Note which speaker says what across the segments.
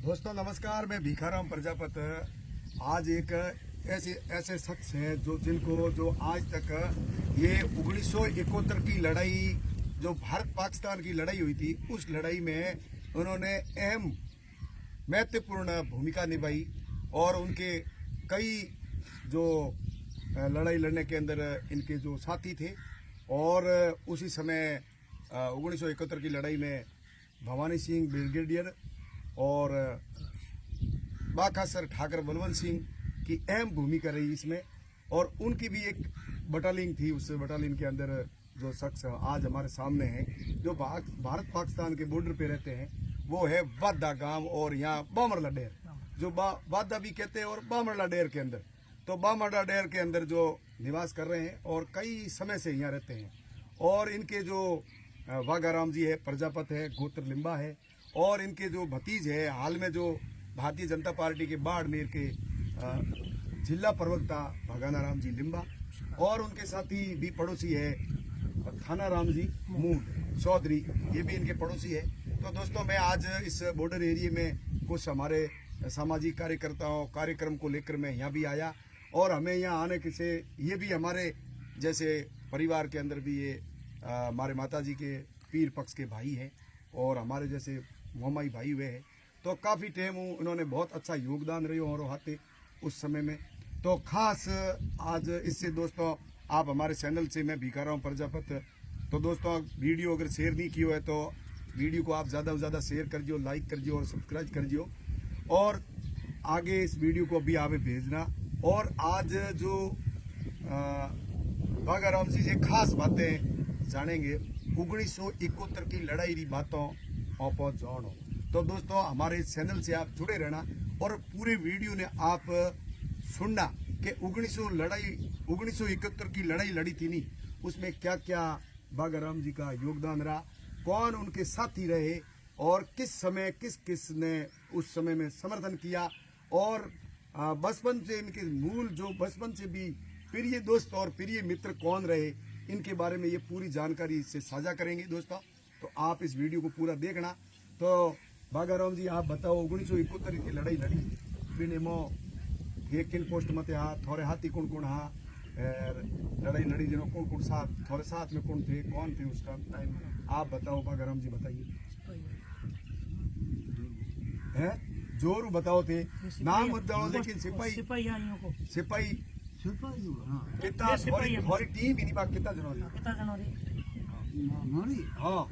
Speaker 1: दोस्तों नमस्कार, मैं भिखाराम प्रजापति। आज एक ऐसे शख्स हैं जो आज तक ये 1971 की लड़ाई, जो भारत पाकिस्तान की लड़ाई हुई थी, उस लड़ाई में उन्होंने अहम महत्वपूर्ण भूमिका निभाई और उनके कई जो लड़ाई लड़ने के अंदर इनके जो साथी थे। और उसी समय 1971 की लड़ाई में भवानी सिंह ब्रिगेडियर और बाखासर ठाकर बलवंत सिंह की अहम भूमिका रही इसमें। और उनकी भी एक बटालियन थी। उस बटालियन के अंदर जो शख्स आज हमारे सामने हैं, जो भारत पाकिस्तान के बॉर्डर पे रहते हैं, वो है वादा गांव और यहाँ बामरला डेर, जो वादा भी कहते हैं, और बामरला डेर के अंदर। तो बामरला डेर के अंदर जो निवास कर रहे हैं और कई समय से यहाँ रहते हैं। और इनके जो वाघाराम जी है, प्रजापत है, गोत्र लिम्बा है, और इनके जो भतीज है, हाल में जो भारतीय जनता पार्टी के बाड़मेर के जिला प्रवक्ता भगाना राम जी लिम्बा, और उनके साथी भी पड़ोसी है थाना राम जी मूड चौधरी, ये भी इनके पड़ोसी है। तो दोस्तों, मैं आज इस बॉर्डर एरिया में कुछ हमारे सामाजिक कार्यकर्ताओं कार्यक्रम को लेकर मैं यहाँ भी आया। और हमें यहाँ आने के से ये भी हमारे जैसे परिवार के अंदर भी ये हमारे माताजी के पीर पक्ष के भाई हैं और हमारे जैसे मोहम्मई भाई हुए हैं। तो काफ़ी टाइम उन्होंने बहुत अच्छा योगदान रहे और हाथे उस समय में। तो खास आज इससे दोस्तों, आप हमारे चैनल से, मैं भिखाराम प्रजापति, तो दोस्तों वीडियो अगर शेयर नहीं किया है तो वीडियो को आप ज़्यादा से ज़्यादा शेयर कर दियो, लाइक कर दियो और सब्सक्राइब कर दियो, और आगे इस वीडियो को भी आगे भेजना। और आज जो बाघाराम जी से खास बातें जानेंगे, 1971 की लड़ाई की बातों आप जानो। तो दोस्तों, हमारे चैनल से आप जुड़े रहना और पूरे वीडियो ने आप सुनना कि 1971 की लड़ाई लड़ी थी नहीं, उसमें क्या क्या बाघाराम जी का योगदान रहा, कौन उनके साथी रहे, और किस समय किस ने उस समय में समर्थन किया, और बचपन से इनके मूल जो बचपन से भी प्रिय दोस्त और प्रिय मित्र कौन रहे, इनके बारे में ये पूरी जानकारी इससे साझा करेंगे दोस्तों। तो आप इस वीडियो को पूरा देखना। तो बाघाराम जी, आप बताओ, 1971 की लड़ाई लड़ी बिने मो ये किन पोस्ट मत हा, थोड़े हाथी कौन हा, लड़ाई लड़ी जिनो कौन साथ, थोड़े साथ में कौन थे उस टाइम, आप बताओ बाघाराम जी, बताइए। है जोरू बताओ थे, नाम मत जाओ, लेकिन सिपाही कितना हमारी टीम ही नहीं बात कितना जनवरी हाँ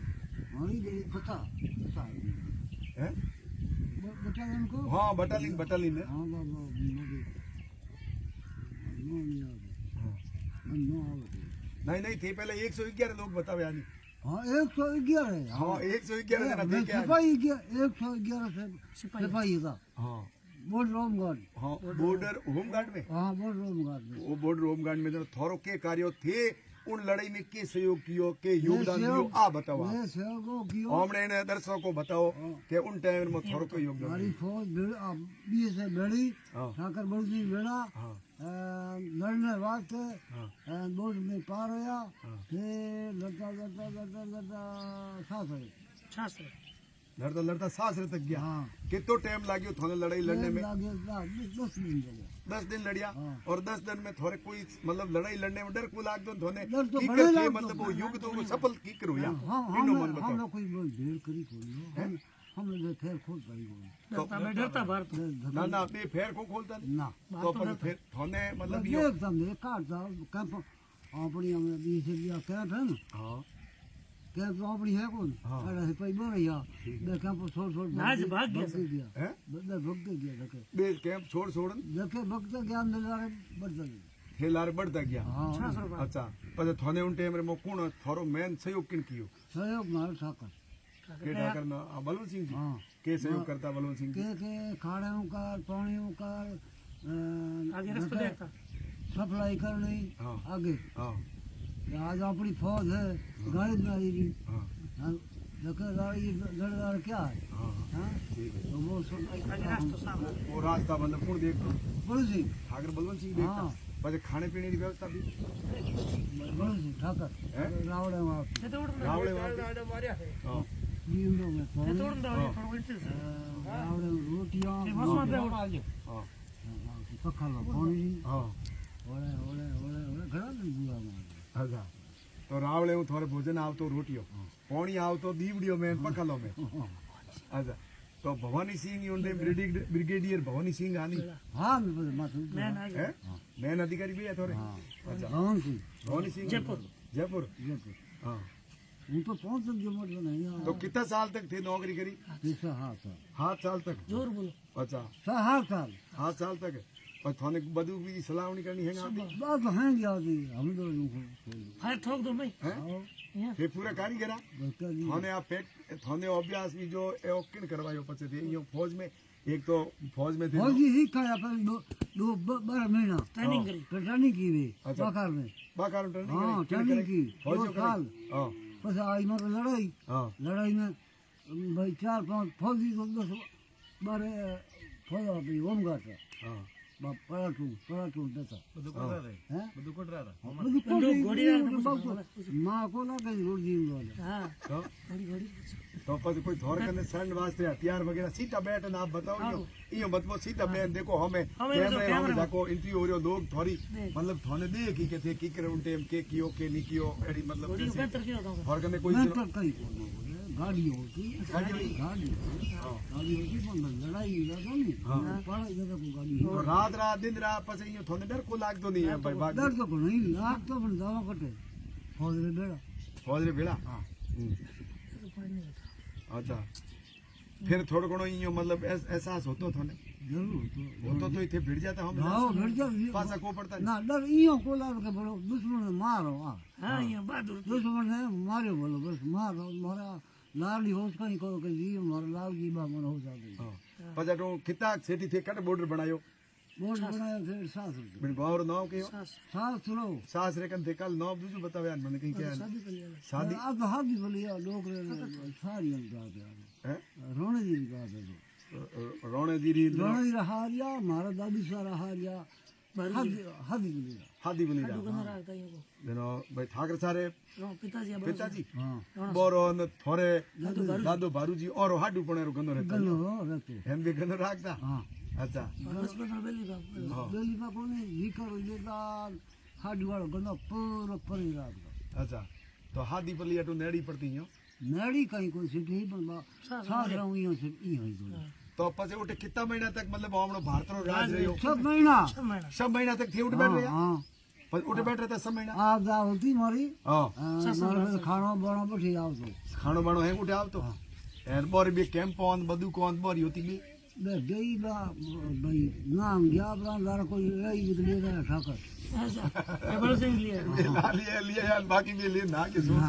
Speaker 1: है हाँ बटालियन है। नहीं थे पहले 111 लोग बताओ यानी।
Speaker 2: हाँ 111
Speaker 1: हाँ 111 जना
Speaker 2: सिपाही 111 सिपाही था।
Speaker 1: हाँ
Speaker 2: बॉर्डर होम गार्ड।
Speaker 1: हाँ बॉर्डर होम गार्ड में।
Speaker 2: हाँ बॉर्डर होम गार्ड में।
Speaker 1: वो बॉर्डर होम गार्ड में जो थोरो के कार्य थे, उन लड़ाई में के सहयोग कियो, के योगदान दियो, आप बताओ। हमने इन दर्शकों को बताओ कि उन टाइम में थोरो को योगदान।
Speaker 2: हमारी फौज बीस से बेड़ी ठाकर बड़सी बेड़ा लड़ने वास्ते बॉर्डर में पार होया, फिर
Speaker 1: लड़ता सासरे तक गया। कितो टाइम लागियो थाने लड़ाई लड़ने में? 10 दिन लड़िया। और 10 दिन में थोड़े कोई मतलब लड़ाई लड़ने में डर को लाग दो थोने मतलब वो युग तो सफल की करो या मन बताओ।
Speaker 2: हम कोई ढेर करी कोई हम फेर खोल पाई
Speaker 1: तो मैं डरता भारत ना पे फेर को खोलता
Speaker 2: ना।
Speaker 1: तो पर फिर थोने मतलब ये
Speaker 2: एकदम ये काटता कैंप अपनी हमें 20 रुपया कैंप है ना।
Speaker 1: हां
Speaker 2: कैंप तो अपनी है कौन अरे सिपाही बोल रही है कैंप छोड़
Speaker 3: आज भाग
Speaker 2: गया
Speaker 1: हैं
Speaker 2: भग गया देखे
Speaker 1: बे कैंप छोड़
Speaker 2: देखे भगते गया नजारे बढ़ता गया
Speaker 1: खेलार बढ़ता गया। अच्छा पर थोने उन टाइम रे मो कोण थोरो मेन सहयोग किन कियो?
Speaker 2: सहयोग मार ठाकर
Speaker 1: के ठाकर ना बलवंत सिंह जी के सहयोग करता बलवंत सिंह जी
Speaker 2: के खाड़े का पानी का
Speaker 3: आगे रास्ता देखता
Speaker 2: सप्लाई करनी आगे।
Speaker 1: हां
Speaker 2: आज अपनी फौज है गाड़ी में आई रही लड़ाई क्या है तो वो
Speaker 1: वो रास्ता मतलब कौन देखता?
Speaker 2: बलवंत सिंह
Speaker 1: ठाकर बलवंत सिंह देखता। पर खाने पीने की व्यवस्था भी
Speaker 2: बलवंत सिंह ठाकर रावड़े वहाँ
Speaker 1: रावड़े
Speaker 2: दींदो में
Speaker 3: ये तोड़ दो ये थोड़ा इंच से
Speaker 2: आवड़े रोटियां
Speaker 3: ये मस्त मत है उड़ा दो
Speaker 1: हाँ
Speaker 2: पखालो पानी
Speaker 1: हाँ
Speaker 2: ओले ओले ओले ओले घड़ा में बुआ मार
Speaker 1: अच्छा तो रावले हूँ थोड़े भोजन आवतो रोटियो पानी आवतो दीवड़ियो में पखलो में अच्छा तो भवानी सिंह उनके ब्रिगेडियर भवानी सिंह आनी
Speaker 2: हां मैं माथू
Speaker 3: मैं ना
Speaker 1: है मैन अधिकारी भी है थोड़े अच्छा
Speaker 2: भवन सिंह
Speaker 1: भवानी सिंह
Speaker 3: जयपुर
Speaker 1: जयपुर
Speaker 2: जयपुर
Speaker 1: हाँ
Speaker 2: वो तो 5 तक जो मत नहीं
Speaker 1: तो कितना साल तक थे नौकरी करी
Speaker 2: तीसरा हाथ
Speaker 1: 7 साल तक
Speaker 3: जोर बोलो
Speaker 1: अच्छा
Speaker 2: 7 साल
Speaker 1: 7 साल तक और थाने बदू की सलाहनी करनी है ना
Speaker 2: बात हैं जाती हम तो
Speaker 3: फायर ठोक दो भाई
Speaker 1: हैं
Speaker 3: यहाँ
Speaker 1: ये पूरा कारीगर
Speaker 2: बच्चा जी
Speaker 1: थाने आप थाने अभ्यास भी जो एओकिन करवायो पछे थे यो फौज में एक तो फौज में थे
Speaker 2: फौजी ही खाया पर दो 12 महीना
Speaker 3: ट्रेनिंग करी
Speaker 2: ट्रेनिंग की वे
Speaker 1: अच्छा।
Speaker 2: बाकार में
Speaker 1: बाकार ट्रेनिंग
Speaker 2: हाँ ट्रेनिंग की
Speaker 1: फौज
Speaker 2: 2 साल
Speaker 1: हां
Speaker 2: बस आई मत लड़ाई
Speaker 1: हां
Speaker 2: लड़ाई में भाई 4-5 फौजी तो 10 12 फौज अपनी होमगार्ड
Speaker 1: हां
Speaker 2: पराठू देता हैं
Speaker 3: बंदूक गोड़ी
Speaker 2: माँ को ना कहीं रोड दी वाले
Speaker 3: हाँ
Speaker 1: तो
Speaker 3: गोड़ी गोड़ी
Speaker 1: तो पर कोई थोड़े कने सैंड वास्ते हथियार वगैरह सीधा बैठ ना आप बताओ यो मतलब सीधा बैठ देखो हमें कैमरे हम जाको इंटरव्यू हो रयो लोग थोड़ी मतलब थाने दे की के की करे उन टाइम के कियो के नहीं कियो एडी मतलब
Speaker 3: गोड़ी
Speaker 1: जैसे
Speaker 3: बेहतर किया था
Speaker 1: थोड़े कने कोई
Speaker 2: मैं तो कहीं गाड़ी होती
Speaker 1: गाड़ी होती?
Speaker 2: गाड़ी होती पर लड़ाई जातो नहीं पड़ा जगह को गाड़ी
Speaker 1: तो रात दिन रात पछे यो थाने डर को लागतो नहीं है भाई बात
Speaker 2: डर तो को नहीं लाग तो पण दावा कटे फौज रे बेड़ा
Speaker 1: फौज रे भेड़ा
Speaker 2: हाँ
Speaker 1: अच्छा फिर थोड़ो घणो यो मतलब एहसास होतो थाने
Speaker 2: जरूर
Speaker 1: होतो तो इथे भिड़ जाता हम
Speaker 2: हाँ भेड़ जा
Speaker 1: पासा को पड़ता
Speaker 2: ना डर इयो को लाग के बड़ो दुश्मन ने मारो
Speaker 3: हाँ ये बहादुर
Speaker 2: दुश्मन ने मारो बोलो बस मारो मारा लाली होश कहीं को के जी मार लाल जी बा मन हो जाती
Speaker 1: हां पछा तो किता सेठी थे कट बॉर्डर बनायो
Speaker 2: बोर्ड बनाया फिर 7 रुपए
Speaker 1: बिन बावर नाव के
Speaker 3: सास
Speaker 2: 7 सुनो
Speaker 1: सास रे कन थे कल नाव दूजू बतावे मन कहीं क्या
Speaker 3: शादी कर लिया
Speaker 1: शादी
Speaker 2: अब हादी बोलिया लोग सारी हम जाते
Speaker 1: हैं
Speaker 2: रोने जी का दे
Speaker 1: रोणे दीरी
Speaker 2: रोने जी हारिया मारा दादी सारा हारिया हादी बोलिया
Speaker 1: हादी बोली
Speaker 3: तो कना रखता है को
Speaker 1: जनो भाई ठाकर सारे
Speaker 3: पिताजी
Speaker 1: पिताजी
Speaker 2: हाँ
Speaker 1: बोरो न थोरे दादो बारूजी और हाडू पणे रो गनो रहता
Speaker 2: गलो रहते
Speaker 1: हम भी गनो रखता
Speaker 2: हाँ
Speaker 1: अच्छा
Speaker 3: बस में बेली बाप
Speaker 2: बेली का कोने ही करो ये हाडी वालो गनो पूरा परी रात
Speaker 1: अच्छा तो हादी पलिया तो नेड़ी पड़ती हो
Speaker 2: नेड़ी कहीं कोई सिटी ही पण साथ रहूं यो से ई होई
Speaker 1: तो पछे उठे कितना महीना तक मतलब हमनो भारत रो राज रहियो
Speaker 2: सब महीना
Speaker 1: 6 महीना तक थी उठ बैठ रहा
Speaker 2: हाँ
Speaker 1: पर उठ बैठ रहता 6 महीना
Speaker 2: आप जा होती मारी
Speaker 1: हां
Speaker 2: मारे खाना बना बैठी आओ तो
Speaker 1: खानो बाणो है उठे आवतो एर बोर भी कैंप ऑन बदू कोन बोर होती भी
Speaker 2: बे गई बा भाई नाम गया ब्रांदार कोई रही निकले रहा ठाकर
Speaker 3: ऐसा ये बड़े से लिए
Speaker 1: लिया यार बाकी भी लिए ना के सोच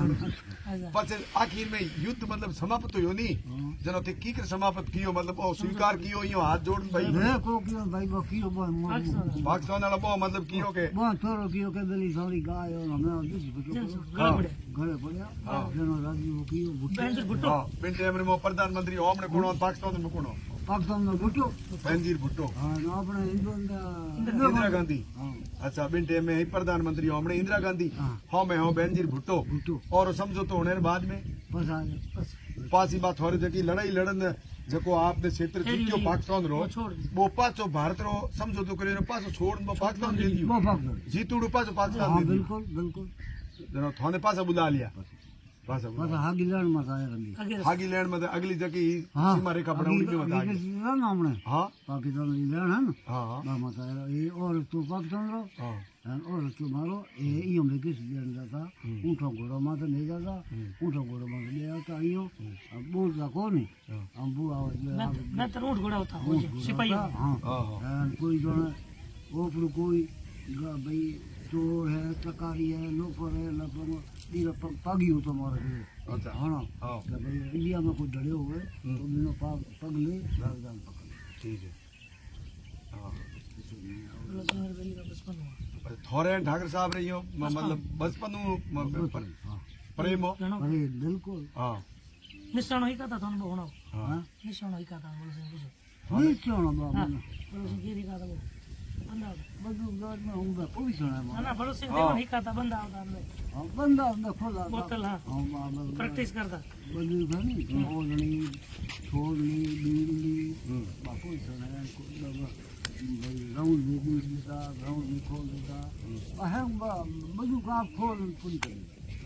Speaker 1: पछे आखिर में युद्ध मतलब समाप्त हो नी जनो थे की कर समाप्त कियो मतलब ओ स्वीकार कियो यो हाथ जोड़ भाई
Speaker 2: मैं को कियो भाई वो कियो बो
Speaker 1: पाकिस्तान वाला बो मतलब कियो के
Speaker 2: बो छोरो कियो के बेली सारी गाय और मैं दूसरी बच्चों घरे पड़या जनो राजी वो कियो
Speaker 3: बेंजर भुट्टो
Speaker 1: हां बिन टाइम में प्रधानमंत्री ओमने कोण पाकिस्तान में कोण
Speaker 2: पाकिस्तान में भुट्टो
Speaker 1: बेनजीर भुट्टो
Speaker 2: हां अपने
Speaker 1: इंदिरा गांधी अच्छा बिन टाइम में ही प्रधानमंत्री ओमने इंदिरा गांधी हां मैं हां बेनजीर भुट्टो और समझो तो होने बाद में
Speaker 2: बस आ
Speaker 1: पासी बात हो रही जकी लड़ाई लड़न जको आपने क्षेत्र जीत्यो पाकिस्तान रो वो पाछो भारत रो समझौतो करे पाछो छोड़ पाकिस्तान दे दियो
Speaker 2: वो पाकिस्तान
Speaker 1: जीतुड़ो पाछो पाकिस्तान
Speaker 2: हां
Speaker 1: दे दियो
Speaker 2: बिल्कुल बिल्कुल
Speaker 1: जनो थाने पाछा बुला लिया पाछा
Speaker 2: बस हागी लड़ मत आया रंगी
Speaker 1: हागी लैंड में अगली जगह सीमा रेखा बनाउनी के बता
Speaker 2: हमने
Speaker 1: हां
Speaker 2: पाकिस्तान की लड़ है ना
Speaker 1: हां
Speaker 2: मत आया ये और तो पाकिस्तान रो
Speaker 1: हां
Speaker 2: और तुम्हारो ये में किस दिन जाता ऊँटो घोड़ो मत ले जाता ऊँटो घोड़ो मत ले जाता यो अब बोलता कौन है हम बुआ
Speaker 3: मैं तो ऊँट घोड़ा होता हूँ सिपाही
Speaker 2: हाँ कोई जो है वो पर कोई भाई चोर है चकारी है लोपर है लपर दीरा पगी हो तुम्हारे
Speaker 1: अच्छा
Speaker 2: हाँ ना भाई इंडिया में कोई डरे हुए तो बिना पग ले राजधान पकड़
Speaker 1: ठीक है हाँ
Speaker 3: बेली का बचपन हुआ
Speaker 1: थोरे ठाकर साहब रे यो मतलब बचपन प्रेम हो
Speaker 2: अरे बिल्कुल
Speaker 1: हाँ
Speaker 3: निशान ही का था थाने होना
Speaker 1: हाँ
Speaker 3: निशान ही का था बोलो से कुछ
Speaker 2: नहीं क्यों ना बाबा
Speaker 3: बोलो से गिरी का था वो બંધા
Speaker 2: બધું ગાડમાં હું પોઝિશનમાં
Speaker 3: ના ના ભરત સિંહ દેવણ શીખાતા બંધા આવતા અંદર
Speaker 2: બંધ અંદર ખોલા
Speaker 3: બોતલ હા પ્રેક્ટિસ કરતા
Speaker 2: બધું ઘણી ઓળણી છોડની બીડની પોઝિશન રાઉન્ડ દૂધ દીધા રાઉન્ડ ખોલ દીધા અહેમ બધું કામ ખોલ પૂરી કરી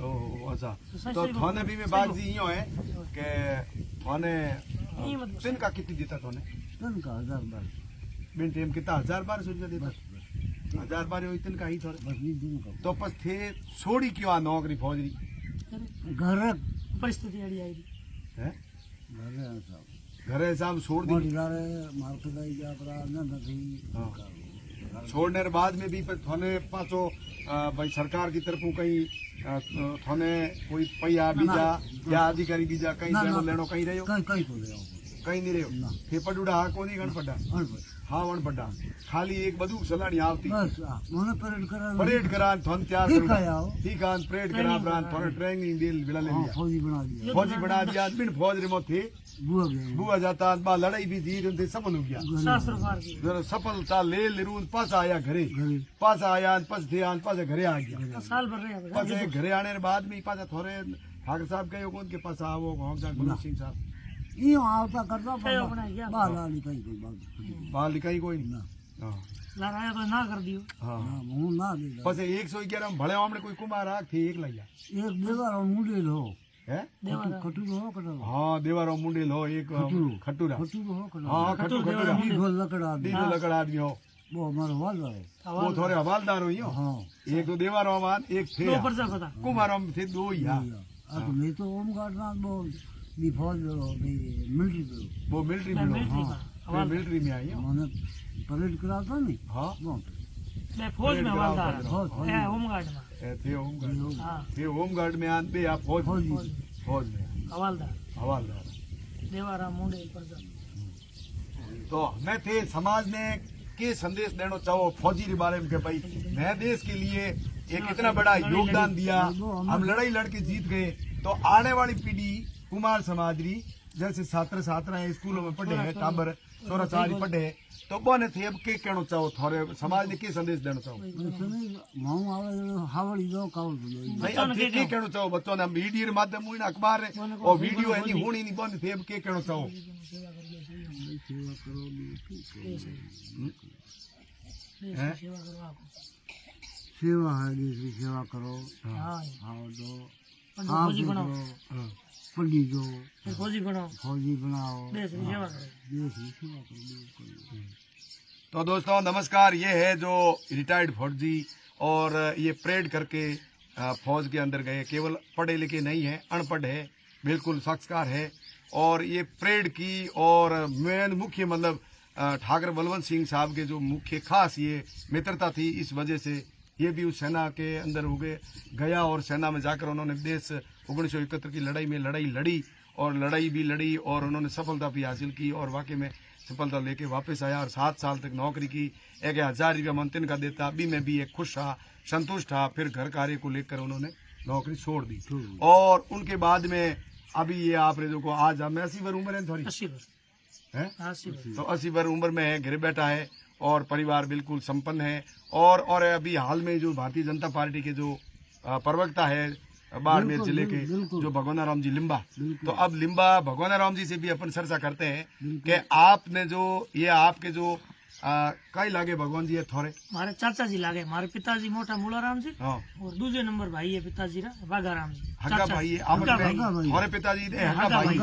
Speaker 1: ओह अच्छा तो थाने भी में बात जी यूं है कि थाने दिन का कितनी देता थाने
Speaker 2: તન કા 1000
Speaker 1: बिन टाइम कितना 1000 रुपया देता 1000 हो इतन का ही थोड़े
Speaker 2: બસ ની દિન કા
Speaker 1: तो बस थे छोड़ी क्यों आ नौकरी फौजरी
Speaker 2: ઘરે
Speaker 3: પરિસ્થિતિ આડી આવી
Speaker 1: है
Speaker 2: ઘરે હતા
Speaker 1: घरे शाम छोड़ दी
Speaker 2: મોટી ગારે માર્કેટ આવી ગયા પરા નથી
Speaker 1: छोड़ने के बाद में भी पर थाने पाछो भाई सरकार की तरफ कहीं थाने कोई पैया बीजा या अधिकारी बीजा कहीं
Speaker 2: ना,
Speaker 1: देनो
Speaker 2: ना।
Speaker 1: लेनो कहीं रहो
Speaker 2: કઈ કઈ તો લેવો
Speaker 1: कहीं नहीं रहो
Speaker 2: ना।
Speaker 1: थे पडुड़ा हा कोनी गण पड्डा
Speaker 2: અણપડ
Speaker 1: हाँ वण पड्डा खाली एक बदू सलानी आवती
Speaker 2: બસ આ મને પરેડ કરા
Speaker 1: परेड करान थन तैयार
Speaker 2: ठीक है आओ
Speaker 1: ठीक है परेड करा प्रांत थन ट्रेनिंग दिल बिला ले
Speaker 2: હા
Speaker 1: लिया
Speaker 2: ફौજી બના દિયા
Speaker 1: फौजी बना दिया बिन फौज रे मोथे
Speaker 2: બુઆ ગયો
Speaker 1: बुआ जाता बा लड़ाई भी दी उनसे सफल हो गया
Speaker 3: શાસ્ત્ર પાર કી
Speaker 1: जरा सफलता ले लिरून पास आया घरे
Speaker 2: ઘરે
Speaker 1: पास आया पास थे आन पास घरे आ गया
Speaker 3: સાલ ભર રહ્યા
Speaker 1: पास
Speaker 3: બધા
Speaker 1: घरे आने के बाद में पास थोड़े ठाकर साहब गए कौन के पास आओ हम जान भगत सिंह साहब
Speaker 2: ઈ આવતા કરતા
Speaker 3: કયો બનાઈ ગયા?
Speaker 2: બાર આલી કઈ કોઈ બાદ
Speaker 1: बाहर लिखाई कोई नहीं
Speaker 2: ના
Speaker 1: हाँ
Speaker 3: લાર આયા તો ના કરી દિયો
Speaker 1: हाँ
Speaker 2: ના હું ના દીધા
Speaker 1: बस 111 में भले हमने कोई कुमार आ थे एक लाया
Speaker 2: એક દેવારો મુંડેલ હો
Speaker 1: है
Speaker 3: દેવારા
Speaker 2: કટુરો હો કટલો
Speaker 1: हाँ देवारो मुंडेल हो एक खटूरा
Speaker 2: કટુરો હો કટલો
Speaker 1: हाँ खटू खटूरा
Speaker 2: દીધો લકડા
Speaker 1: दीदो लकड़ आदमी हो
Speaker 2: બહુ મારો વાલો
Speaker 1: वो थोड़े हवालदार हो यो
Speaker 2: હા
Speaker 1: एक तो देवारो मान एक थे
Speaker 3: દો પરજા હતા
Speaker 1: कुमारों में थे दो ही हाँ।
Speaker 2: આ તો મેં તો ઓમ ગાડના બહુ દી ફોજ મિલિટરી પેલો
Speaker 1: वो मिलिट्री में
Speaker 3: મિલિટરી
Speaker 1: हो
Speaker 3: માં
Speaker 1: मिलिट्री में आई हो
Speaker 2: મને પરેડ કરાવતા ને
Speaker 1: हाँ
Speaker 2: બહુ
Speaker 3: બે ફોજ में હવાલદાર
Speaker 2: ફોજ
Speaker 3: એ હોમગાર્ડ માં
Speaker 1: थे होम गार्ड
Speaker 3: હા
Speaker 1: थे होम गार्ड में आन पे आप फौज
Speaker 2: ફોજી
Speaker 1: फौज में
Speaker 3: હવાલદાર
Speaker 1: हवालदार
Speaker 3: દેવારા મુંડે પરજા
Speaker 1: तो मैं थे समाज में के संदेश देना चाहो फौजी के बारे में कि भाई मैं देश के लिए एक इतना बड़ा योगदान दिया हम लड़ाई लड़के जीत गए तो आने वाली पीढ़ी कुमार समाजरी जैसे छात्र छात्राएं स्कूलों में पढ़े हैं टाबर सोरा चारी पढ़े हैं तो बोने थे अब के कहना चाहो थोड़े समाज ने के संदेश देना चाहो
Speaker 2: માઉ આવે હાવડી દો કાવળ દો
Speaker 1: नहीं अब के कहना चाहो बच्चों ने मीडिया के माध्यम हुई ना अखबार है और वीडियो है नहीं होनी नहीं बोने थे अब के कहना चाहो
Speaker 2: સેવા કરો
Speaker 1: हैं?
Speaker 3: સેવા કરવા આપો
Speaker 2: સેવા હે દેશની સેવા કરો
Speaker 3: હા
Speaker 2: ખાવ દો
Speaker 3: પણ
Speaker 2: આમ
Speaker 3: ફોજી
Speaker 2: કરો
Speaker 3: બનાવો
Speaker 2: પંડી દો
Speaker 3: ફોજી બનાવો
Speaker 2: ફौजी बनाओ
Speaker 3: દેશની સેવા કરો
Speaker 2: દેશની સેવા કરો બિલકુલ
Speaker 1: तो दोस्तों नमस्कार, ये है जो रिटायर्ड फौजी और ये परेड करके फौज के अंदर गए, केवल पढ़े लिखे नहीं है, अनपढ़ है, बिल्कुल साक्षरकार है। और ये परेड की और मेन मुख्य मतलब ठाकर बलवंत सिंह साहब के जो मुख्य खास ये मित्रता थी, इस वजह से ये भी उस सेना के अंदर हो गया और सेना में जाकर उन्होंने देश 1971 की लड़ाई में लड़ाई लड़ी और लड़ाई भी लड़ी और उन्होंने सफलता भी हासिल की और वाकई में सफलता लेके वापस आया और 7 साल तक नौकरी की। 1000 रुपया मंथन का देता, अभी मैं भी एक खुश था, संतुष्ट था। फिर घर कार्य को लेकर उन्होंने नौकरी छोड़ दी और उनके बाद में अभी ये आप जो को आज मैं 80 वर्ष उम्र है थोड़ी
Speaker 3: 80 વર્ષ
Speaker 1: है
Speaker 3: 80 વર્ષ
Speaker 1: तो 80 वर्ष उम्र में है, घर बैठा है और परिवार बिल्कुल संपन्न है। और अभी हाल में जो भारतीय जनता पार्टी के जो प्रवक्ता है बाड़मेर जिले के जो भगवाना राम जी लिम्बा, तो अब लिम्बा भगवाना राम जी से भी अपन चर्चा करते हैं कि आपने जो ये आपके जो कई लागे भगवान जी है थोड़े
Speaker 3: મારે ચાચાજી લાગે, मारे पिताजी मोटा मूलाराम जी
Speaker 1: हाँ
Speaker 3: और दूसरे नंबर भाई है पिताजी रा वाघाराम जी
Speaker 1: हग्गा भाई है आप
Speaker 3: हग्गा भाई।
Speaker 1: थोड़े पिताजी ने हग्गा भाई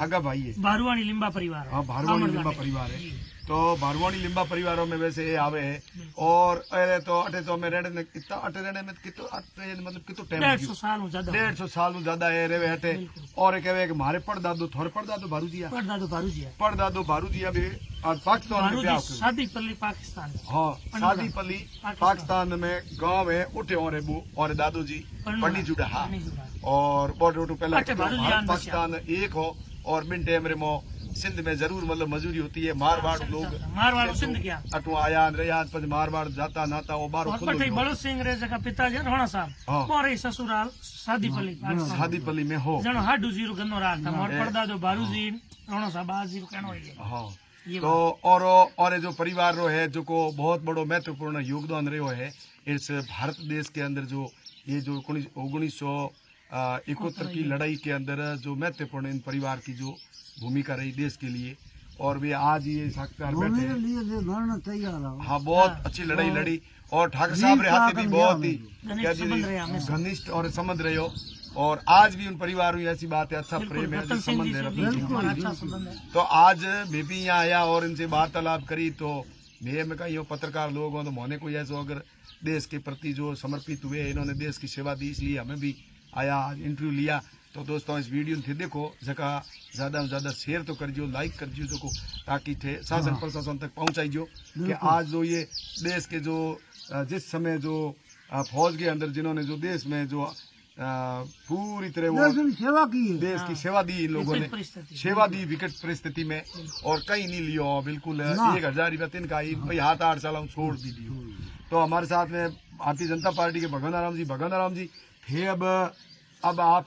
Speaker 1: हग्गा भाई है
Speaker 3: बारुवाणी लिम्बा परिवार
Speaker 1: हाँ भारवाणी लिम्बा परिवार है। तो भारवाणी लिम्बा परिवारों में वैसे ये आवे है और अरे तो अटे तो मैं रहने में कितना अटे रहने में कितो अटे मतलब कितो टाइम
Speaker 3: 150 साल हूँ ज्यादा
Speaker 1: 150 साल में ज्यादा है रेवे हटे। और कहे कि मारे पड़दादो थोड़े पड़दादो भारू जी
Speaker 3: परदादो भारू जी है
Speaker 1: पड़दादो भारू जी अभी पाकिस्तान में
Speaker 3: भारू
Speaker 1: ब्याह
Speaker 3: जी शादी पल्ली पाकिस्तान में
Speaker 1: हाँ शादी पल्ली पाकिस्तान में गांव है उठे और बू और दादू जी पंडित जुड़ा हाँ
Speaker 3: नहीं जुड़ा।
Speaker 1: और बॉर्डर पहले
Speaker 3: अच्छा, भारू जी आन
Speaker 1: पाकिस्तान एक हो और बिन टेम रे मो सिंध में जरूर मतलब मजदूरी होती है। मारवाड़ लोग
Speaker 3: मारवाड़ सिंध गया
Speaker 1: अटू आयान रेयान पर मारवाड़ जाता नाता वो बारो
Speaker 3: और
Speaker 1: खुद
Speaker 3: पटे बड़ो सिंह रे जगह पिताजी राणा
Speaker 1: हाँ।
Speaker 3: साहब मोरे ससुराल शादी पल्ली पाकिस्तान
Speaker 1: शादी पल्ली में हो
Speaker 3: जनो हाडू जीरो गन्नो राखता मोर परदादो भारू जी राणा साहब आज जीरो कहनो है
Speaker 1: हाँ
Speaker 3: ये
Speaker 1: तो और ये जो परिवार रो है जो को बहुत बड़ो महत्वपूर्ण योगदान रहो है इस भारत देश के अंदर जो ये जो 1971 की लड़ाई के अंदर जो महत्वपूर्ण इन परिवार की जो भूमिका रही देश के लिए और वे आज ये साक्षात्कार बैठे
Speaker 2: मेरे
Speaker 1: हैं।
Speaker 2: लिए ये मरना तैयार हो
Speaker 1: हाँ बहुत अच्छी लड़ाई लड़ी और ठाकर साहब रे हाथी भी बहुत ही क्या जी,
Speaker 3: संबंध रहे हमेशा।
Speaker 1: घनिष्ठ और संबंध रहे हो और आज भी उन परिवारों की ऐसी बात है अच्छा प्रेम है
Speaker 3: रतन
Speaker 1: जो
Speaker 3: सिंह
Speaker 1: संबंध
Speaker 3: जी
Speaker 1: है
Speaker 3: से
Speaker 1: रतन
Speaker 3: भी
Speaker 1: सिंह।
Speaker 3: हमारा अच्छा संबंध है।
Speaker 1: तो आज मैं भी यहाँ आया और इनसे वार्तालाप करी तो मैं कहीं हो पत्रकार लोग हो तो मोने कोई ऐसा अगर देश के प्रति जो समर्पित हुए इन्होंने देश की सेवा दी इसलिए हमें भी आया आज इंटरव्यू लिया। तो दोस्तों इस वीडियो थे देखो जगह ज्यादा से ज्यादा शेयर तो करजो लाइक करजो जो ताकि थे शासन प्रशासन तक पहुंचाइजो कि आज जो ये देश के जो जिस समय जो फौज के अंदर जिन्होंने जो देश में जो पूरी तरह वो
Speaker 2: देश की सेवा की है।
Speaker 1: देश की सेवा दी इन लोगों ने
Speaker 3: विकट परिस्थिति।
Speaker 1: सेवा दी विकट परिस्थिति में और कहीं नहीं लियो बिल्कुल 1000 रुपया तीन का ही भाई हाथ 8 साल हम छोड़ दी दियो। तो हमारे साथ में भारतीय जनता पार्टी के भगवान जी थे। अब आप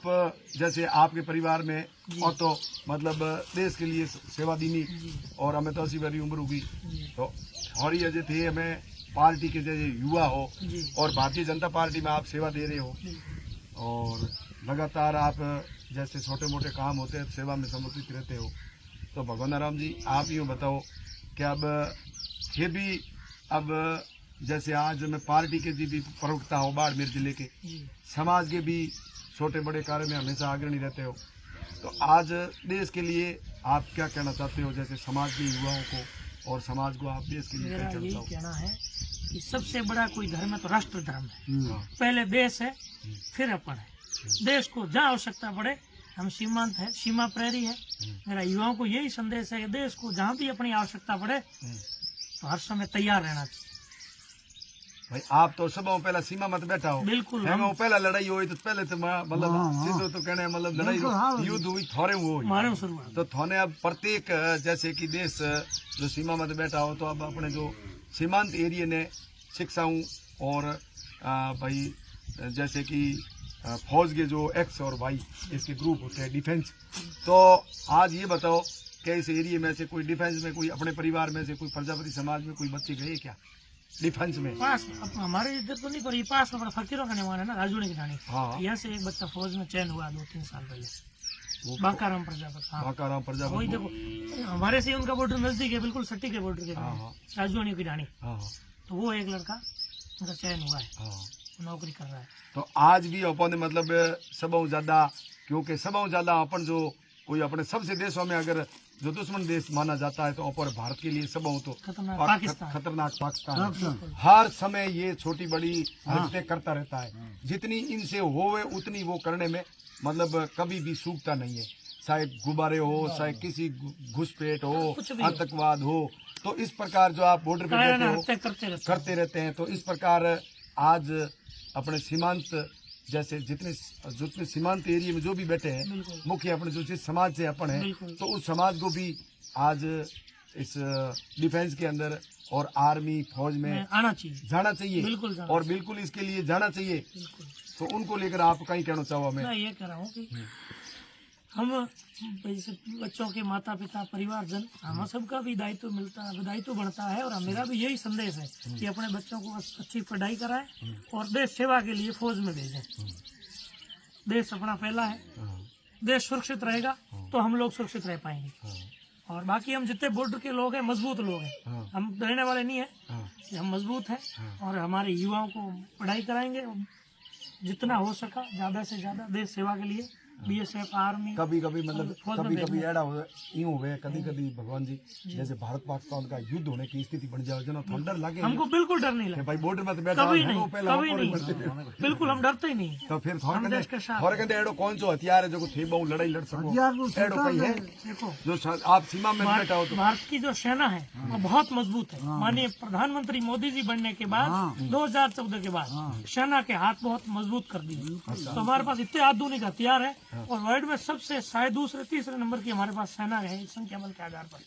Speaker 1: जैसे आपके परिवार में और तो मतलब देश के लिए सेवा दीनी और हमें तो 80 बड़ी उम्र होगी तो और ये जो थे हमें पार्टी के जैसे युवा हो और भारतीय जनता पार्टी में आप सेवा दे रहे हो और लगातार आप जैसे छोटे मोटे काम होते हैं सेवा में समर्पित रहते हो। तो भगवान जी आप यूँ बताओ कि अब ये भी अब जैसे आज मैं पार्टी के भी प्रवक्ता हो बाड़मेर जिले के समाज के भी छोटे बड़े कार्य में हमेशा अग्रणी रहते हो तो आज देश के लिए आप क्या कहना चाहते हो जैसे समाज के युवाओं को और समाज को आप देश के लिए
Speaker 3: मेरा
Speaker 1: क्या
Speaker 3: यही
Speaker 1: कहना
Speaker 3: कहना है कि सबसे बड़ा कोई धर्म है तो राष्ट्र धर्म है।
Speaker 1: चाहो?
Speaker 3: पहले देश है फिर अपन है। देश को जहाँ आवश्यकता पड़े हम सीमांत है सीमा प्रहरी है। मेरा युवाओं को यही संदेश है कि देश को जहाँ भी अपनी आवश्यकता पड़े तो हर समय तैयार रहना चाहिए।
Speaker 1: भाई आप तो सब पहला सीमा मत बैठा हो
Speaker 3: बिल्कुल
Speaker 1: है पहला लड़ाई हुई तो पहले तो मतलब सीधो तो कहने मतलब लड़ाई
Speaker 2: बिल्कुल, हाँ।
Speaker 1: युद्ध हुई थोड़े वो
Speaker 3: हमारे में शुरुआत
Speaker 1: तो थोने अब प्रत्येक जैसे कि देश जो सीमा मत बैठा हो तो अब अपने जो सीमांत एरिया ने शिक्षाओं और भाई जैसे कि फौज के जो एक्स और वाई इसके ग्रुप होते हैं डिफेंस। तो आज ये बताओ कि इस एरिया में से कोई डिफेंस में कोई अपने परिवार में से कोई प्रजापति समाज में कोई बच्चे गए क्या डिफेंस में?
Speaker 3: पास हमारे इधर तो नहीं पर ये पास में फकीरों का निवान है ना राजूड़ी की रानी।
Speaker 1: हाँ।
Speaker 3: यहाँ से एक बच्चा फौज में चयन हुआ 2-3 साल पहले बांकाराम प्रजापति। हाँ
Speaker 1: बांकाराम प्रजापति
Speaker 3: वही देखो हमारे से उनका बॉर्डर नजदीक है बिल्कुल सटी के बॉर्डर के राजूड़ी की रानी।
Speaker 1: हाँ
Speaker 3: तो वो एक लड़का उनका चयन हुआ है
Speaker 1: हाँ।
Speaker 3: नौकरी कर रहा है।
Speaker 1: तो आज भी अपन मतलब सबों ज्यादा क्योंकि सबों ज्यादा अपन जो कोई अपने सबसे देशों में अगर जो दुश्मन देश माना जाता है तो ऊपर भारत के लिए सबों तो
Speaker 3: खतरनाक पाकिस्तान।
Speaker 1: खतरनाक पाकिस्तान है। हर समय ये छोटी बड़ी हरकतें करता रहता है जितनी इनसे होवे उतनी वो करने में मतलब कभी भी सूखता नहीं है चाहे गुब्बारे हो चाहे किसी घुसपैठ हो आतंकवाद हो। तो इस प्रकार जो आप बॉर्डर पे रहते हो करते रहते हैं तो इस प्रकार आज अपने सीमांत जैसे जितने सीमांत एरिया में जो भी बैठे हैं मुख्य अपने जो जिस समाज से अपन है तो उस समाज को भी आज इस डिफेंस के अंदर और आर्मी फौज में
Speaker 3: आना चाहिए
Speaker 1: जाना चाहिए
Speaker 3: बिल्कुल
Speaker 1: और बिल्कुल इसके लिए जाना चाहिए। तो उनको लेकर आप कहीं कहना चाहो?
Speaker 3: मैं ये कह रहा हूँ कि हम जैसे बच्चों के माता पिता परिवारजन हम सबका भी दायित्व बनता है और मेरा भी यही संदेश है कि अपने बच्चों को अच्छी पढ़ाई कराएं और देश सेवा के लिए फौज में भेजें। देश अपना पहला है, देश सुरक्षित रहेगा तो हम लोग सुरक्षित रह पाएंगे। और बाकी हम जितने बॉर्डर के लोग हैं मजबूत लोग हैं, हम डरने वाले नहीं है, हम मजबूत हैं और हमारे युवाओं को पढ़ाई कराएंगे जितना हो सका ज्यादा से ज्यादा देश सेवा के लिए। बीएसएफ आर्मी
Speaker 1: कभी मतलब कभी ऐसा हो यूं हुए कभी भगवान जी जैसे भारत पाकिस्तान का युद्ध होने की स्थिति बन जाए जना थोड़ा डर लगे?
Speaker 3: हमको बिल्कुल डर नहीं लगता
Speaker 1: भाई बॉर्डर में तो बैठा
Speaker 3: कभी नहीं बिल्कुल हम डरते ही नहीं।
Speaker 1: तो फिर थोड़ा कहते एडो कौन सो हथियार है जो थे बहु लड़ाई लड़ सको एडो कहीं है
Speaker 3: देखो
Speaker 1: जो आप सीमा में बैठा हो तो
Speaker 3: भारत की जो सेना है वो बहुत मजबूत है। माननीय प्रधानमंत्री मोदी जी बनने के बाद 2014 के बाद सेना के हाथ बहुत मजबूत कर दिए। तो हमारे पास इतने आधुनिक हथियार है और वर्ल्ड में सबसे शायद दूसरे तीसरे नंबर की हमारे पास सेना है संख्या बल के आधार पर।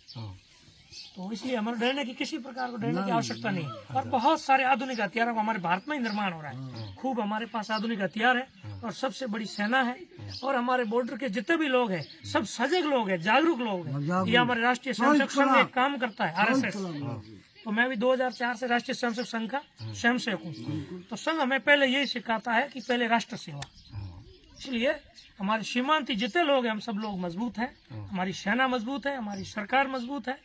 Speaker 3: तो इसलिए हमारे डरने की किसी प्रकार को डरने की आवश्यकता नहीं है। और बहुत सारे आधुनिक हथियारों का हमारे भारत में ही निर्माण हो रहा है। खूब हमारे पास आधुनिक हथियार है और सबसे बड़ी सेना है। और हमारे बॉर्डर के जितने भी लोग हैं सब सजग लोग हैं, जागरूक लोग हैं। ये हमारे राष्ट्रीय स्वयंसेवक संघ एक काम करता है, RSS। तो मैं भी 2004 से राष्ट्रीय स्वयंसेवक संघ का स्वयंसेवक हूँ। तो संघ हमें पहले यही सिखाता है कि पहले राष्ट्र सेवा। इसलिए हमारे सीमांती जितने लोग हैं हम सब लोग मजबूत हैं। हमारी सेना मजबूत है, हमारी सरकार मजबूत है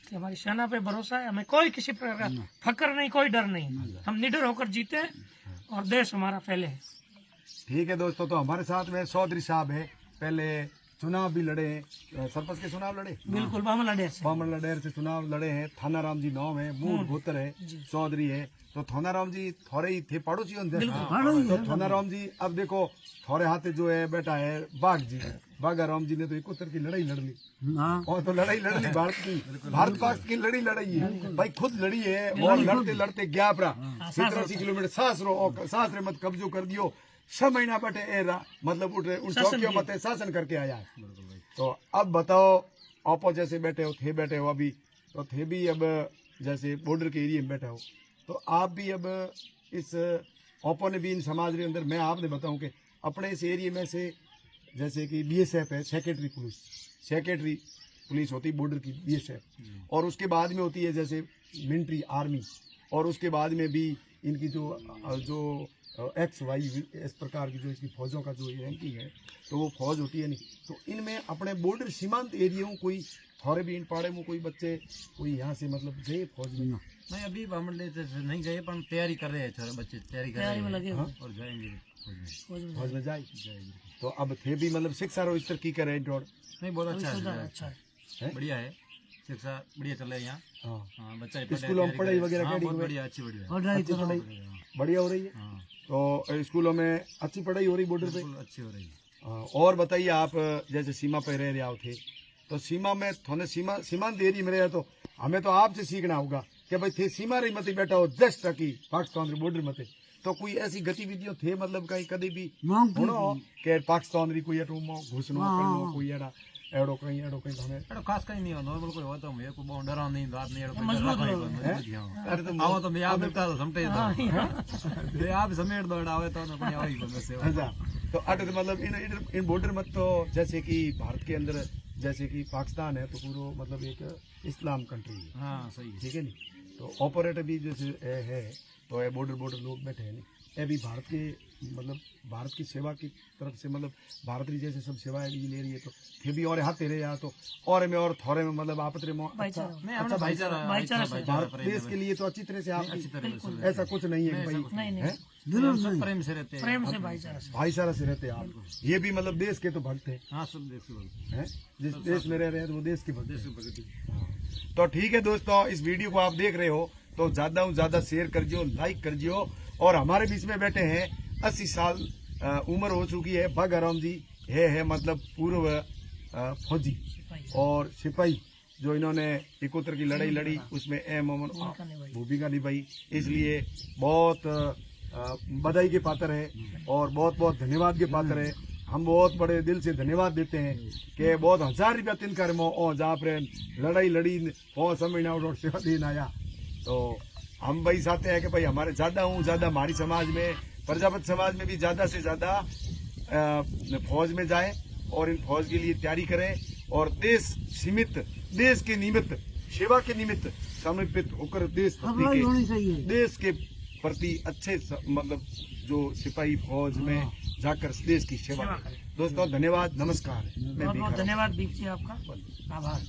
Speaker 3: कि हमारी सेना पे भरोसा है। हमें कोई किसी प्रकार का फकर नहीं, कोई डर नहीं। हम निडर होकर जीते हैं और देश हमारा फैले है।
Speaker 1: ठीक है दोस्तों, तो हमारे साथ में चौधरी साहब है, पहले चुनाव भी लड़े हैं, सरपंच के चुनाव लड़े,
Speaker 3: बिल्कुल बामला डेर से।
Speaker 1: बामन लडेर से चुनाव लड़े हैं। थानाराम जी नाम है, मूल गोत्र है, चौधरी है। तो थानाराम जी थोड़े ही थे पड़ोसी होंगे। तो थानाराम जी अब देखो थोड़े हाथे जो है बेटा है बाघ जी, बाघाराम जी ने तो 71 की लड़ाई लड़ ली। और तो लड़ाई लड़ ली भारत की, भारत पाक की लड़ी लड़ाई है भाई, खुद लड़ी है। और लड़ते लड़ते गया 70-80 किलोमीटर सासरे मत कब्जो कर दियो। 6 महीना बटे एरा मतलब उठ उन चौकियों मत शासन करके आया। तो अब बताओ आपो जैसे बैठे हो, थे बैठे हो अभी, तो थे भी अब जैसे बॉर्डर के एरिया में बैठे हो, तो आप भी अब इस ओपो ने भी इन समाज के अंदर, मैं आपने बताऊं कि अपने इस एरिया में से जैसे कि BSF है, सेक्रेटरी पुलिस होती बॉर्डर की BSF, और उसके बाद में होती है जैसे मिलिट्री आर्मी, और उसके बाद में भी इनकी जो XY इस प्रकार की जो इसकी फौजों का जो रैंकिंग है, तो वो फौज होती है। नहीं तो इनमें अपने बॉर्डर सीमांत एरिया कोई थोड़े भी इन पाड़े में कोई बच्चे कोई यहाँ से मतलब गए फौज में?
Speaker 4: नहीं, अभी बामंडले नहीं गए पर तैयारी कर रहे हैं, छोटे बच्चे तैयारी कर रहे
Speaker 3: में लगे
Speaker 4: हैं
Speaker 3: हुए।
Speaker 4: और जाएंगे
Speaker 1: फौज में जाए। तो अब थे भी मतलब शिक्षा रो इस तरह की करे और
Speaker 4: नहीं, बहुत अच्छा
Speaker 3: सुधार
Speaker 4: है,
Speaker 3: अच्छा है।
Speaker 1: है?
Speaker 4: बढ़िया है, शिक्षा बढ़िया चल रही है यहाँ।
Speaker 1: हाँ,
Speaker 4: हाँ, बच्चा
Speaker 1: स्कूलों में पढ़ाई वगैरह
Speaker 4: हाँ,
Speaker 1: कैसी
Speaker 4: बहुत
Speaker 1: हुई?
Speaker 4: बढ़िया, अच्छी बढ़िया है।
Speaker 2: पढ़ाई
Speaker 1: अच्छी
Speaker 2: करो।
Speaker 1: पढ़ाई बढ़िया हो रही है।
Speaker 4: हाँ,
Speaker 1: तो स्कूलों में अच्छी पढ़ाई हो रही बॉर्डर पे।
Speaker 4: बिल्कुल अच्छी हो रही है।
Speaker 1: और बताइए आप जैसे सीमा पे रह रहे थे, तो सीमा में थोड़े सीमांत एरिया में रहे तो हमें तो आपसे सीखना होगा कि भाई थे सीमा रही मत बैठा हो जस्ट की पाकिस्तान बॉर्डर मत, तो कोई ऐसी गतिविधियों थे मतलब कहीं कभी भी होनो कि पाकिस्तान री कोई रूम घुसनो करनो कोई एड़ो कहीं हमें
Speaker 4: एड़ो खास कहीं नहीं हो, नॉर्मल कोई होता मेरे को बहुत डरा नहीं, बात नहीं, एड़ो कोई
Speaker 3: मजबूत
Speaker 4: डरा
Speaker 3: लोग
Speaker 4: नहीं,
Speaker 3: हैं।
Speaker 4: मजबूत ही हाँ।
Speaker 1: अरे तो
Speaker 4: आओ तो मैं आप देखता तो समटे तो ये आप समेट दो आवे तो कोई आवे ही बस से।
Speaker 1: अच्छा, तो अट मतलब इन बॉर्डर मत तो जैसे कि भारत के अंदर जैसे कि पाकिस्तान है तो पूरा मतलब एक इस्लाम कंट्री है।
Speaker 4: हाँ सही है।
Speaker 1: ठीक है नहीं, तो ऑपरेटर भी जैसे है तो ये बॉर्डर लोग बैठे हैं नहीं, ये भी भारत के मतलब भारत की सेवा की तरफ से मतलब भारत की जैसे सब सेवाएं भी ले रही है, तो फिर भी और हाथ रहे तो और में और थोड़े में मतलब आपत्रे में अच्छा
Speaker 4: नहीं, हमने भाईचारा
Speaker 1: भारत देश के लिए तो अच्छी तरह से आप
Speaker 4: अच्छी तरह से
Speaker 1: ऐसा कुछ नहीं है कि भाई
Speaker 3: नहीं
Speaker 1: है
Speaker 4: हम सब प्रेम से रहते हैं।
Speaker 3: प्रेम से भाईचारा से।
Speaker 1: भाईचारा से रहते हैं आप, ये भी मतलब देश के तो भक्त हैं।
Speaker 4: हाँ, सब देश के लोग
Speaker 1: हैं जिस देश में रह रहे हैं तो वो देश के भक्त
Speaker 4: देश
Speaker 1: हैं।
Speaker 4: की प्रगति।
Speaker 1: तो ठीक है दोस्तों, इस वीडियो को आप देख रहे हो तो ज्यादा से ज्यादा शेयर कर दियो, लाइक कर दियो। और हमारे बीच में बैठे हैं 80 साल उम्र हो चुकी है बाघाराम जी है मतलब पूर्व फौजी और सिपाही, जो इन्होंने 71 की लड़ाई लड़ी उसमें भूमिका निभाई, इसलिए बहुत बधाई के पात्र है और बहुत बहुत धन्यवाद के पात्र है। हम बहुत बड़े दिल से धन्यवाद देते हैं कि बहुत 1000 रुपया तीन कर और जहाँ पर लड़ाई लड़ी 5 महीना और सेवा दिन आया। तो हम भाई चाहते हैं कि भाई हमारे ज़्यादा हमारी समाज में प्रजापत समाज में भी ज़्यादा से ज़्यादा फौज में जाए और इन फौज के लिए तैयारी करें और देश के निमित्त सेवा के निमित्त समर्पित होकर देश के प्रति अच्छे मतलब जो सिपाही फौज में जाकर देश की सेवा करें। दोस्तों धन्यवाद, नमस्कार।
Speaker 3: बहुत बहुत धन्यवाद दीप जी, आपका आभार।